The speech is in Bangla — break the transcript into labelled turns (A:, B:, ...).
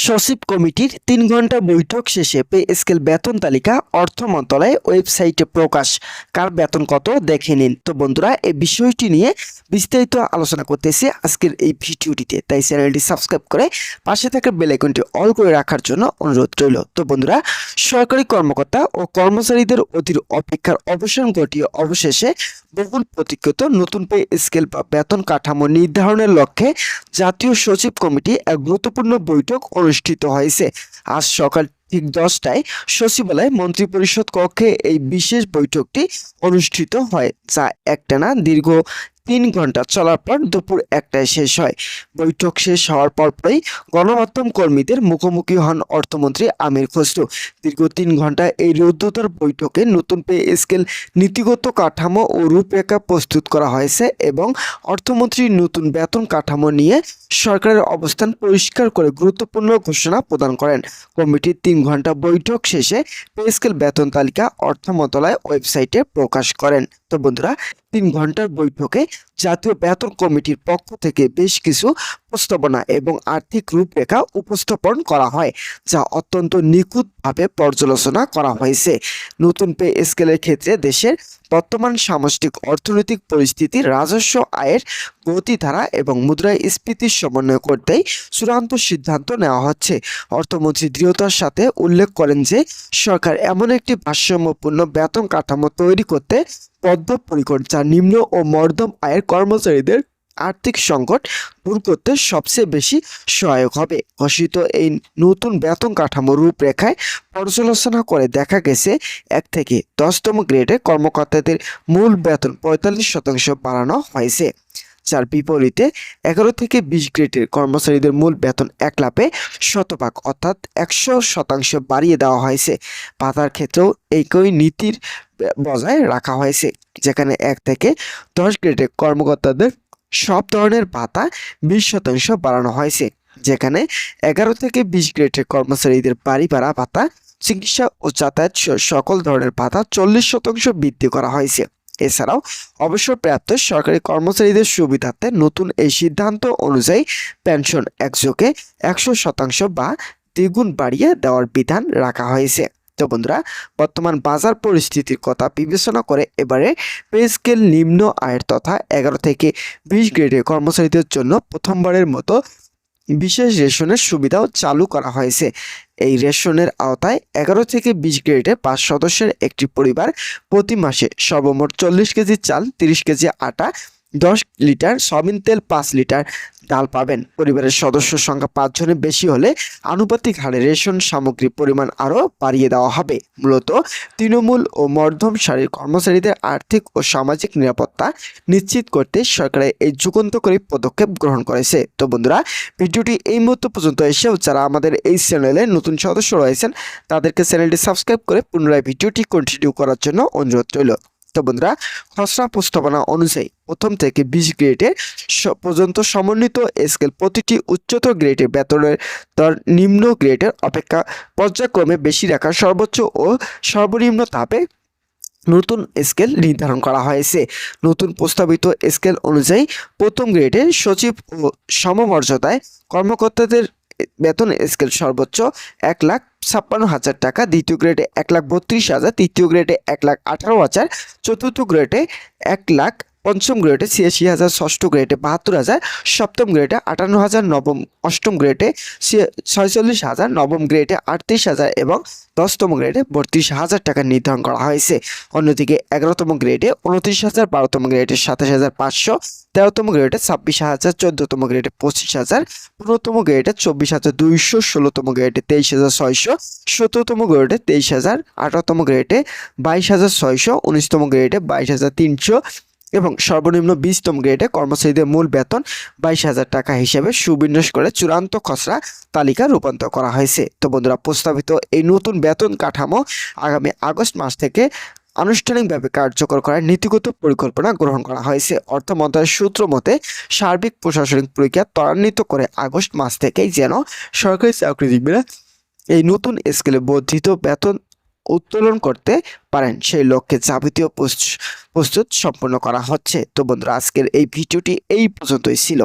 A: সচিব কমিটির ৩ ঘণ্টা বৈঠক শেষে পে স্কেল বেতন তালিকা অর্থ মন্ত্রণালয় ওয়েবসাইটে প্রকাশ। কার বেতন কত দেখে নিন। তো বন্ধুরা, এই বিষয়টি নিয়ে বিস্তারিত আলোচনা করতেছি আজকের এই ভিডিওটিতে, তাই চ্যানেলটি সাবস্ক্রাইব করে পাশে থাকা বেল আইকনটি অল করে রাখার জন্য অনুরোধ রইল। তো বন্ধুরা, সরকারি কর্মকর্তা ও কর্মচারীদের অধীর অপেক্ষার অবসান ঘটিয়ে অবশেষে বহুল প্রতীক্ষিত নতুন পে স্কেল বা বেতন কাঠামো নির্ধারণের লক্ষ্যে জাতীয় সচিব কমিটি এক গুরুত্বপূর্ণ বৈঠক অনুষ্ঠিত হয়েছে। আজ সকাল ঠিক 10টায় সচিবালয় মন্ত্রিপরিষদ কক্ষে এই বিশেষ বৈঠকটি অনুষ্ঠিত হয়, যা একটানা দীর্ঘ 3 ঘন্টা চলার পর দুপুর 1টায় শেষ হয়। বৈঠক শেষ হওয়ার পরপরই গণমাধ্যম কর্মীদের মুখোমুখি হন অর্থমন্ত্রী আমির খসরু। দীর্ঘ 3 ঘন্টা এই রুদ্ধতার বৈঠকে নতুন পে স্কেল নীতিগত কাঠামো ও রূপরেখা প্রস্তুত করা হয়েছে এবং অর্থমন্ত্রী নতুন বেতন কাঠামো নিয়ে সরকারের অবস্থান পরিষ্কার করে গুরুত্বপূর্ণ ঘোষণা প্রদান করেন। কমিটির 3 ঘন্টা বৈঠক শেষে পে স্কেল বেতন তালিকা অর্থ মন্ত্রণালয় ওয়েবসাইটে প্রকাশ করেন। তো বন্ধুরা, 3 ঘন্টার বৈঠকে জাতীয় বেতন কমিটির পক্ষ থেকে বেশ কিছু প্রস্তাবনা এবং আর্থিক রূপরেখা উপস্থাপন করা হয়, যা অত্যন্ত নিখুঁতভাবে পর্যালোচনা করা হয়েছে। নতুন পে স্কেলের ক্ষেত্রে দেশের বর্তমান সামষ্টিক অর্থনৈতিক পরিস্থিতি, রাজস্ব আয়ের গতিধারা এবং মুদ্রাস্ফীতির সমন্বয় করতেই চূড়ান্ত সিদ্ধান্ত নেওয়া হচ্ছে। অর্থমন্ত্রী দৃঢ়তার সাথে উল্লেখ করেন যে সরকার এমন একটি ভারসাম্যপূর্ণ বেতন কাঠামো তৈরি করতে বদ্ধপরিকর, যা নিম্ন ও মধ্যম আয়ের কর্মচারীদের আর্থিক সংকট দূর করতে সবচেয়ে বেশি সহায়ক হবে। ঘোষিত এই নতুন বেতন কাঠামো রূপরেখায় পর্যালোচনা করে দেখা গেছে 1 থেকে 10তম গ্রেডে কর্মকর্তাদের মূল বেতন 45% বাড়ানো হয়েছে, যার বিপরীতে 11 থেকে 20 গ্রেডের কর্মচারীদের মূল বেতন 1 লাফে শতভাগ অর্থাৎ 100% বাড়িয়ে দেওয়া হয়েছে। ভাতার ক্ষেত্রেও একই নীতির বজায় রাখা হয়েছে, যেখানে 1 থেকে 10 গ্রেডের কর্মকর্তাদের সব ধরনের ভাতা 20% বাড়ানো হয়েছে, যেখানে 11 থেকে 20 গ্রেডের কর্মচারীদের বাড়ি ভাড়া ভাতা, চিকিৎসা ও যাতায়াত সকল ধরনের ভাতা 40% বৃদ্ধি করা হয়েছে। এছাড়াও অবসরপ্রাপ্ত সরকারি কর্মচারীদের সুবিধার্থে নতুন এই সিদ্ধান্ত অনুযায়ী পেনশন একযোগে 100% বা দ্বিগুণ বাড়িয়ে দেওয়ার বিধান রাখা হয়েছে। তো বন্ধুরা, বর্তমান বাজার পরিস্থিতির কথা বিবেচনা করে এবারে পে স্কেল নিম্ন আয়ের তথা 11 থেকে 20 গ্রেডের কর্মচারীদের জন্য প্রথমবারের মতো বিশেষ রেশনের সুবিধাও চালু করা হয়েছে। এই রেশনের আওতায় 11 থেকে 20 গ্রেডে 5 সদস্যের একটি পরিবার প্রতি মাসে সর্বমোট 40 কেজি চাল, 30 কেজি আটা, 10 লিটার সয়াবিন তেল, 5 লিটার ডাল পাবেন। পরিবারের সদস্য সংখ্যা 5 জনের বেশি হলে আনুপাতিক হারে রেশন সামগ্রীর পরিমাণ আরও বাড়িয়ে দেওয়া হবে। মূলত তৃণমূল ও মধ্যম সারির কর্মচারীদের আর্থিক ও সামাজিক নিরাপত্তা নিশ্চিত করতে সরকারের এই যুগান্তকারী পদক্ষেপ গ্রহণ করেছে। তো বন্ধুরা, ভিডিওটি এই মুহূর্ত পর্যন্ত এসেও যারা আমাদের এই চ্যানেলে নতুন সদস্য রয়েছেন তাদেরকে চ্যানেলটি সাবস্ক্রাইব করে পুনরায় ভিডিওটি কন্টিনিউ করার জন্য অনুরোধ রইল। তো বন্ধুরা, খসড়া প্রস্তাবনা অনুযায়ী প্রথম থেকে 20 গ্রেডের পর্যন্ত সমন্বিত স্কেল প্রতিটি উচ্চতর গ্রেডের বেতনের দর নিম্ন গ্রেডের অপেক্ষা পর্যায়ক্রমে বেশি রাখা সর্বোচ্চ ও সর্বনিম্ন ধাপে নতুন স্কেল নির্ধারণ করা হয়েছে। নতুন প্রস্তাবিত স্কেল অনুযায়ী প্রথম গ্রেডের সচিব ও সমমর্যাদায় কর্মকর্তাদের বেতন স্কেল সর্বোচ্চ 1,56,000 টাকা, দ্বিতীয় গ্রেডে 1,32,000, তৃতীয় গ্রেডে 1,18,000, চতুর্থ গ্রেডে 1,00,000, পঞ্চম গ্রেডে 86,000, ষষ্ঠ গ্রেডে 72,000, সপ্তম গ্রেডে 58,000, নবম অষ্টম গ্রেডে 46,000, নবম গ্রেডে 38,000 এবং 10তম গ্রেডে 32,000 টাকা নির্ধারণ করা হয়েছে। অন্যদিকে 11তম গ্রেডে 29,000, 12তম গ্রেডে 27,500, 13তম গ্রেডে 26,000, 14তম গ্রেডে 25,000, 15তম গ্রেডে 24,200, 16তম গ্রেডে 23,600, 17তম গ্রেডে 23,000, 18তম গ্রেডে 22,600, 19তম গ্রেডে 22,300 এবং সর্বনিম্ন 20তম গ্রেডে কর্মচারীদের মূল বেতন 22,000 টাকা হিসেবে সুবিন্যাস করে চূড়ান্ত খসড়া তালিকা রূপান্তর করা হয়েছে। তো বন্ধুরা, প্রস্তাবিত এই নতুন বেতন কাঠামো আগামী আগস্ট মাস থেকে আনুষ্ঠানিকভাবে কার্যকর করার নীতিগত পরিকল্পনা গ্রহণ করা হয়েছে। অর্থ মন্ত্রণালয়ের সূত্র মতে সার্বিক প্রশাসনিক প্রক্রিয়া ত্বরান্বিত করে আগস্ট মাস থেকেই যেন সরকারি চাকরিজীবীরা এই নতুন স্কেলে বর্ধিত বেতন উত্তোলন করতে পারেন সেই লক্ষ্যে যাবতীয় প্রস্তুত সম্পন্ন করা হচ্ছে। তো বন্ধুরা, আজকের এই ভিডিওটি এই পর্যন্তই ছিল।